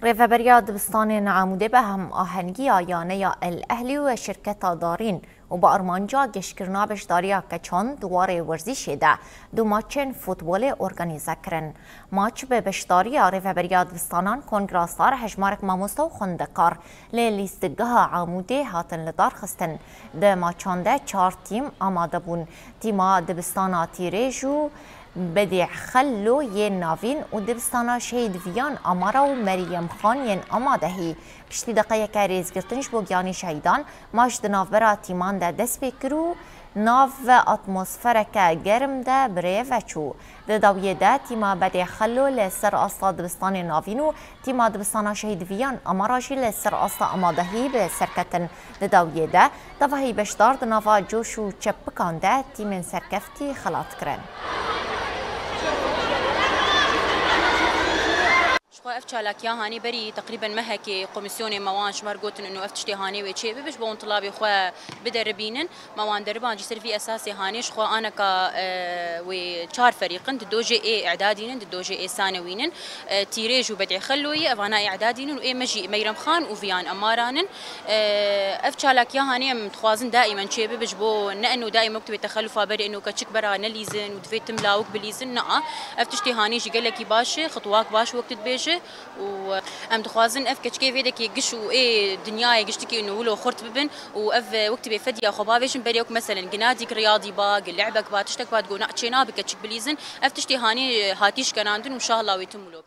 ریفبریا دبستان عموده به هم آهنگی آیانه الاهلی و شرکت دارین و با ارمانجا گشکرنا بشداریا که چند دوار ورزش ده دو ماچن فوتبال ارگانیزه کرن. ماچ به بشداریا ریفبریا دبستانان کنگراسار هجمارک ماموستا و خندقار لیستگاه عموده هاتن لدار خستن. ده ماچانده 4 تیم آماده بون. تیما دبستانا تیریجو بدع خلو ین ناوین و دبستانا شهید ویان آمارا و مریم خان ین آمادهی پشتی دقیقه که ریزگرتنش بو گیانی شهیدان ماش دناف برا تیمان ده دست بکرو ناف و اتمسفرک گرم ده بره و چو ده داویه ده تیما بدع خلو لسر آستا دبستان ناوین و تیما دبستانا شهید ویان آمارا جی لسر آستا آمادهی به سرکتن ده داویه ده دواهی بشدار دنافا جوش و چپکان ده تیمن سرکفتی خلاط کرن. اف چالاکیا هانی بری تقریبا مهکی کمیسیون موان شمار گوتن انه اف تشتی هانی و چه ببش بون طلابي خو بدربينن موان دربان جسر في اساسي هانيش خو انا كا و 4 فريقن دو جي اي اعدادين دو جي اي ثانويين تيريج وبدعي خلوي افانا اعدادين و اي مجي ميرم خان وفيان اماران اف چالاکیا هانی متخوازن دائما چه ببش بو انه دائما مكتب تخلف بري انه كتشك برا نليزن ودفيت تملاوك بليزن نا اف تشتي هاني جي قال لك باش خطواك باش وقت تبيشه وام دخوازن اف كتشكي فيدك يقش و ايه دنياي قشتكي انه ولو خرط ببن واف وقت بفديا خبابيشن بريوك مثلا جناديك رياضي باق لعبك باتشتك بات قو ناتشينا بكتشك بليزن اف تشتي هاني هاتيش كناندن وان شاء الله ويتم لو